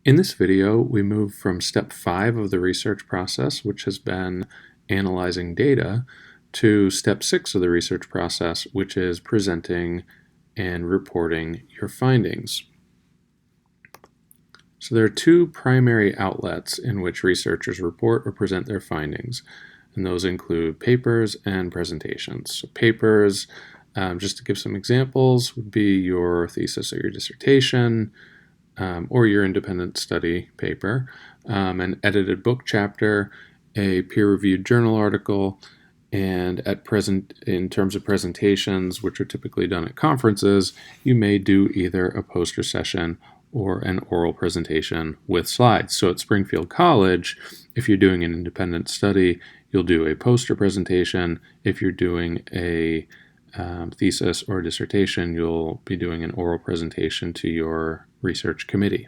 In this video, we move from step 5 of the research process, which has been analyzing data, to step 6 of the research process, which is presenting and reporting your findings. So there are two primary outlets in which researchers report or present their findings, and those include papers and presentations. So papers, just to give some examples, would be your thesis or your dissertation, or your independent study paper, an edited book chapter, a peer-reviewed journal article, and in terms of presentations, which are typically done at conferences, you may do either a poster session or an oral presentation with slides. So at Springfield College, if you're doing an independent study, you'll do a poster presentation. If you're doing a thesis or dissertation, you'll be doing an oral presentation to your research committee.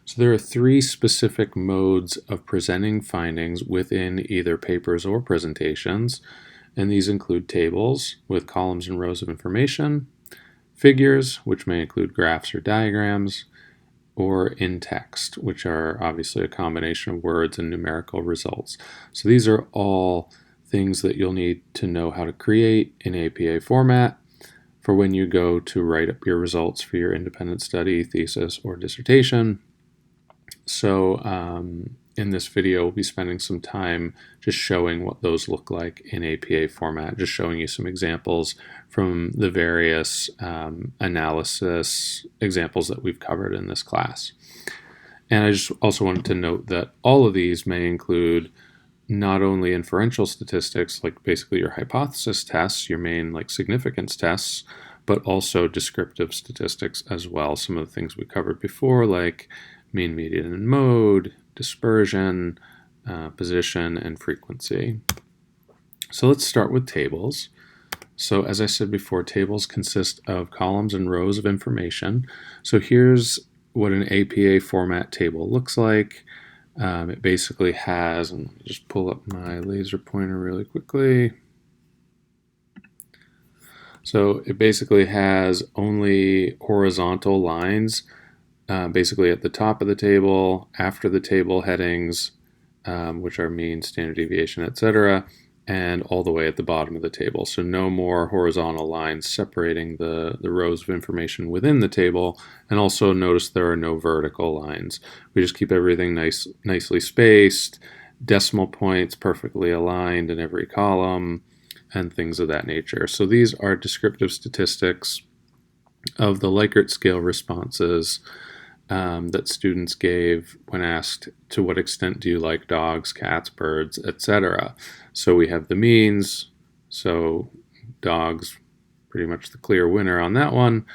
So there are three specific modes of presenting findings within either papers or presentations, and these include tables with columns and rows of information, figures, which may include graphs or diagrams, or in text, which are obviously a combination of words and numerical results. So these are all things that you'll need to know how to create in APA format for when you go to write up your results for your independent study, thesis, or dissertation. So in this video, we'll be spending some time just showing what those look like in APA format, just showing you some examples from the various analysis examples that we've covered in this class. And I just also wanted to note that all of these may include not only inferential statistics, like basically your hypothesis tests, your main like significance tests, but also descriptive statistics as well. Some of the things we covered before, like mean, median, and mode, dispersion, position, and frequency. So let's start with tables. So as I said before, tables consist of columns and rows of information. So here's what an APA format table looks like. It basically has, and let me just pull up my laser pointer really quickly. So it basically has only horizontal lines, basically at the top of the table, after the table headings, which are mean, standard deviation, etc., and all the way at the bottom of the table. So no more horizontal lines separating the rows of information within the table. And also notice there are no vertical lines. We just keep everything nicely spaced, decimal points perfectly aligned in every column, and things of that nature. So these are descriptive statistics of the Likert scale responses that students gave when asked, to what extent do you like dogs, cats, birds, etc. So we have the means, so dogs, pretty much the clear winner on that one.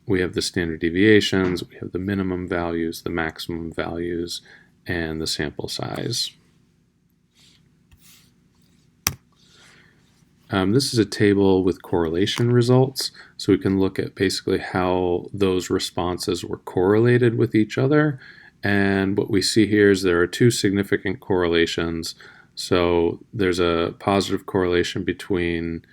We have the standard deviations, we have the minimum values, the maximum values, and the sample size. This is a table with correlation results, so we can look at basically how those responses were correlated with each other. And what we see here is there are two significant correlations. So there's a positive correlation between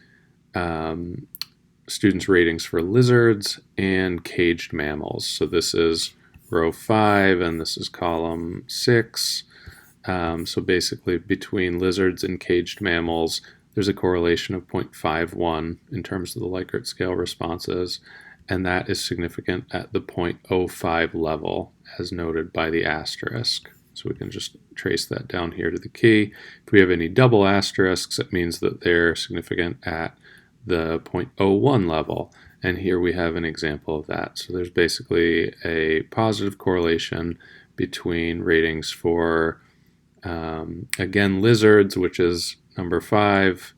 students' ratings for lizards and caged mammals. So this is row 5 and this is column 6. So basically between lizards and caged mammals, there's a correlation of 0.51 in terms of the Likert scale responses, and that is significant at the 0.05 level, as noted by the asterisk. So we can just trace that down here to the key. If we have any double asterisks, it means that they're significant at the 0.01 level, and here we have an example of that. So there's basically a positive correlation between ratings for, again, lizards, which is number 5,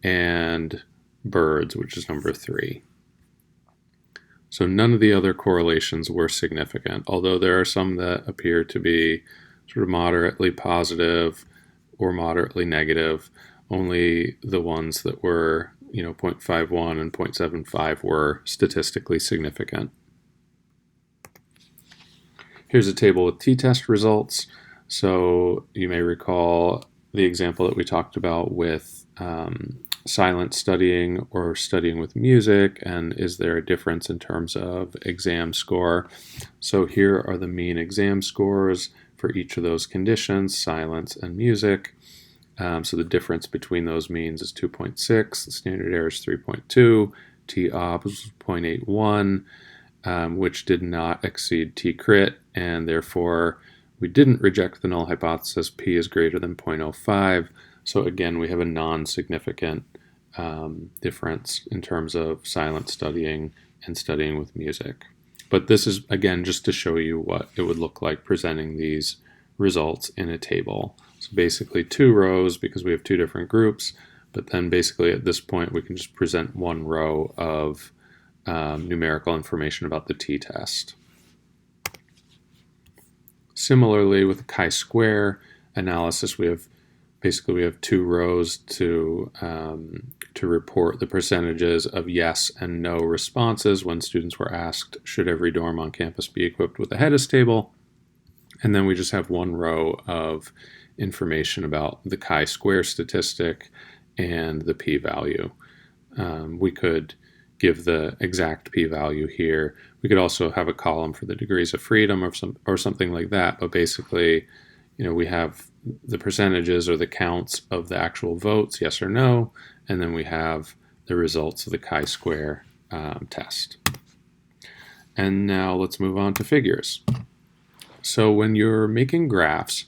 and birds, which is number 3. So none of the other correlations were significant, although there are some that appear to be sort of moderately positive or moderately negative. Only the ones that were, 0.51 and 0.75 were statistically significant. Here's a table with t-test results. So you may recall the example that we talked about with silent studying or studying with music, and is there a difference in terms of exam score? So here are the mean exam scores for each of those conditions, silence and music. So the difference between those means is 2.6, the standard error is 3.2, t-op was 0.81, which did not exceed t-crit, and therefore we didn't reject the null hypothesis. P is greater than 0.05. So again, we have a non-significant difference in terms of silent studying and studying with music. But this is, again, just to show you what it would look like presenting these results in a table. So basically 2 rows because we have 2 different groups, but then basically at this point we can just present 1 row of numerical information about the t-test. Similarly, with the chi-square analysis, we have 2 rows to report the percentages of yes and no responses when students were asked, should every dorm on campus be equipped with a HEDIS table? And then we just have 1 row of information about the chi-square statistic and the p-value. We could give the exact p-value here. We could also have a column for the degrees of freedom or something like that, but basically, we have the percentages or the counts of the actual votes, yes or no, and then we have the results of the chi-square test. And now let's move on to figures. So when you're making graphs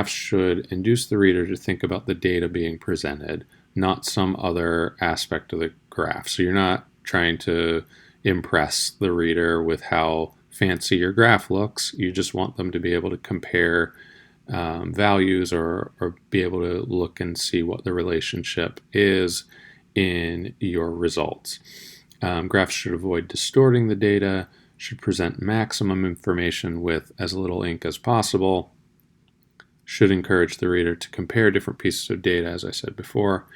should induce the reader to think about the data being presented, not some other aspect of the graph. So you're not trying to impress the reader with how fancy your graph looks. You just want them to be able to compare values or be able to look and see what the relationship is in your results. Graphs should avoid distorting the data, should present maximum information with as little ink as possible, should encourage the reader to compare different pieces of data, as I said before,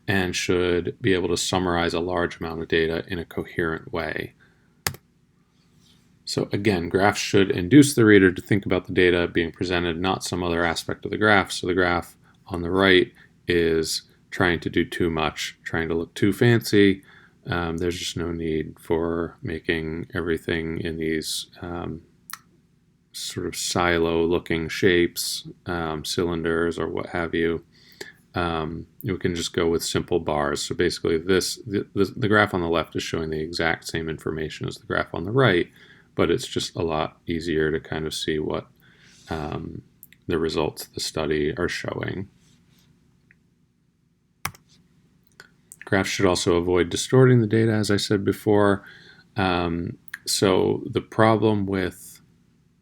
and should be able to summarize a large amount of data in a coherent way. So again, graphs should induce the reader to think about the data being presented, not some other aspect of the graph. So the graph on the right is trying to do too much, trying to look too fancy. There's just no need for making everything in these sort of silo-looking shapes, cylinders or what have you. You can just go with simple bars. So basically the graph on the left is showing the exact same information as the graph on the right, but it's just a lot easier to kind of see what the results of the study are showing. Graphs should also avoid distorting the data, as I said before. So the problem with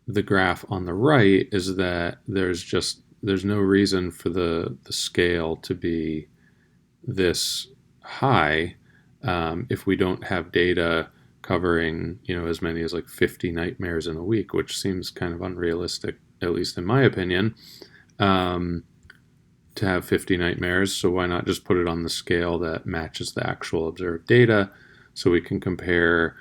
the graph on the right is that there's no reason for the scale to be this high if we don't have data covering as many as like 50 nightmares in a week, which seems kind of unrealistic, at least in my opinion, to have 50 nightmares. So why not just put it on the scale that matches the actual observed data, so we can compare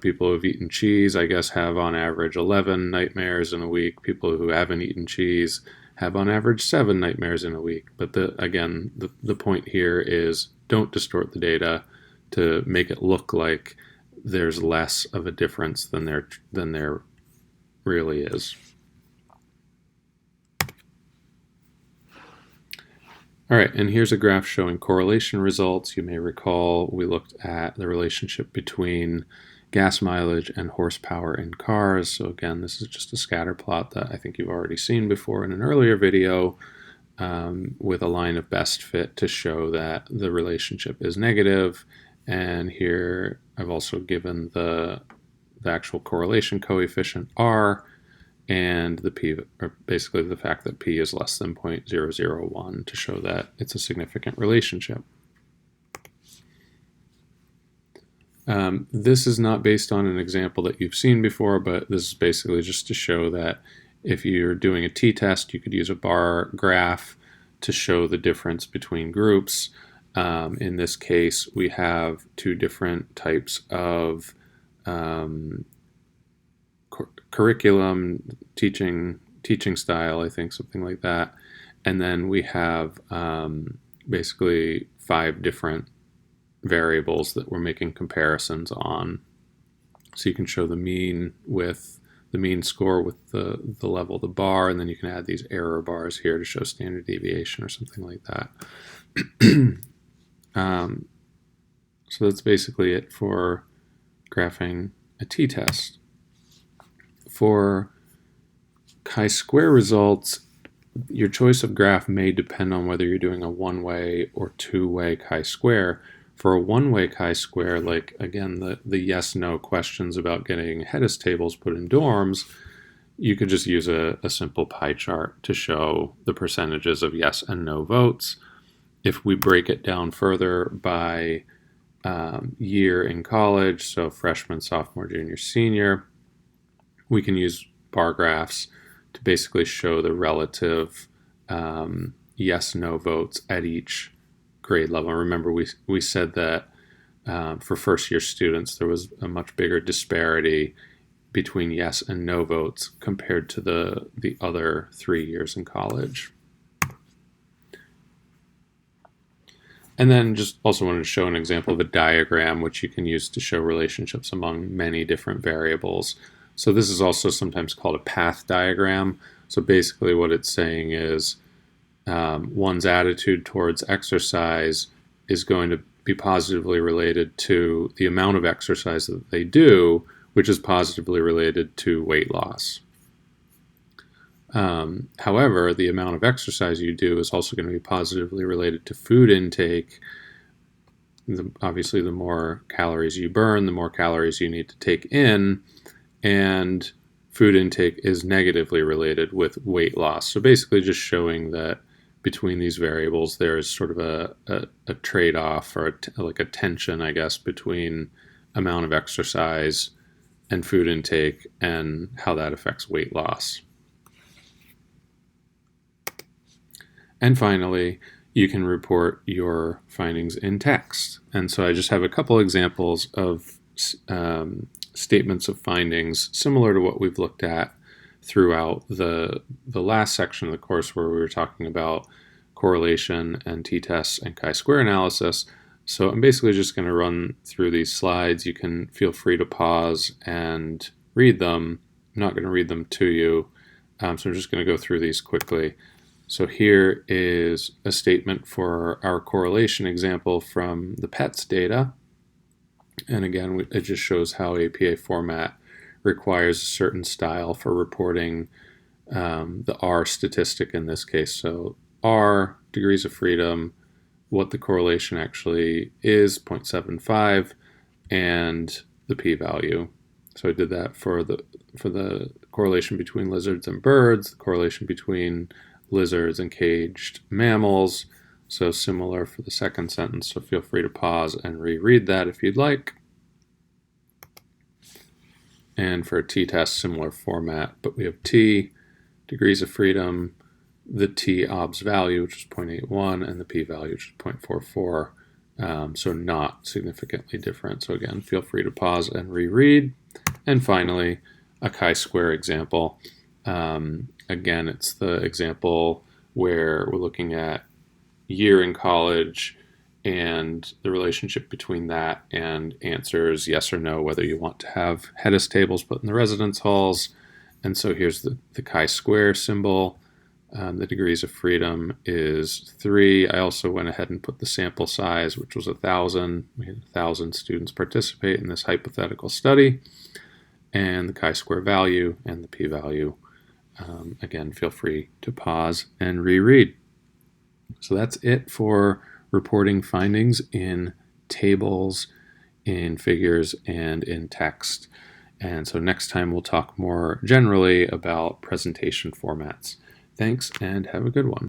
people who've eaten cheese, I guess, have on average 11 nightmares in a week. People who haven't eaten cheese have on average 7 nightmares in a week. But the point here is don't distort the data to make it look like there's less of a difference than there really is. All right, and here's a graph showing correlation results. You may recall we looked at the relationship between gas mileage and horsepower in cars. So again, this is just a scatter plot that I think you've already seen before in an earlier video with a line of best fit to show that the relationship is negative. And here I've also given the actual correlation coefficient R, and the p, or basically the fact that p is less than 0.001 to show that it's a significant relationship. This is not based on an example that you've seen before, but this is basically just to show that if you're doing a t-test, you could use a bar graph to show the difference between groups. In this case, we have 2 different types of curriculum, teaching style, I think, something like that. And then we have basically 5 different variables that we're making comparisons on. So you can show the mean score with the level of the bar, and then you can add these error bars here to show standard deviation or something like that. So that's basically it for graphing a t-test. For chi-square results, your choice of graph may depend on whether you're doing a one-way or two-way chi-square. For a one-way chi-square, like again the yes-no questions about getting Hedis tables put in dorms, you could just use a simple pie chart to show the percentages of yes and no votes. If we break it down further by year in college, so freshman, sophomore, junior, senior, we can use bar graphs to basically show the relative yes-no votes at each grade level. Remember, we said that for first-year students, there was a much bigger disparity between yes and no votes compared to the other 3 years in college. And then just also wanted to show an example of a diagram which you can use to show relationships among many different variables. So this is also sometimes called a path diagram. So basically what it's saying is one's attitude towards exercise is going to be positively related to the amount of exercise that they do, which is positively related to weight loss. However, the amount of exercise you do is also going to be positively related to food intake. Obviously, the more calories you burn, the more calories you need to take in, and food intake is negatively related with weight loss. So basically just showing that between these variables, there's sort of a trade-off or like a tension, I guess, between amount of exercise and food intake and how that affects weight loss. And finally, you can report your findings in text. And so I just have a couple examples of statements of findings similar to what we've looked at throughout the last section of the course where we were talking about correlation and t-tests and chi-square analysis. So I'm basically just going to run through these slides. You can feel free to pause and read them. I'm not going to read them to you, so I'm just going to go through these quickly. So here is a statement for our correlation example from the PETS data. And again, it just shows how APA format requires a certain style for reporting the R statistic in this case. So R, degrees of freedom, what the correlation actually is, 0.75, and the p-value. So I did that for the correlation between lizards and birds, the correlation between lizards and caged mammals. So similar for the second sentence, so feel free to pause and reread that if you'd like. And for a t-test, similar format, but we have t, degrees of freedom, the t-obs value, which is 0.81, and the p-value, which is 0.44, so not significantly different. So again, feel free to pause and reread. And finally, a chi-square example. Again, it's the example where we're looking at year in college and the relationship between that and answers yes or no, whether you want to have Hedis tables put in the residence halls. And so here's the chi-square symbol. The degrees of freedom is 3. I also went ahead and put the sample size, which was 1,000. We had 1,000 students participate in this hypothetical study. And the chi-square value and the p-value. Again, feel free to pause and reread. So that's it for reporting findings in tables, in figures, and in text. And so next time we'll talk more generally about presentation formats. Thanks and have a good one.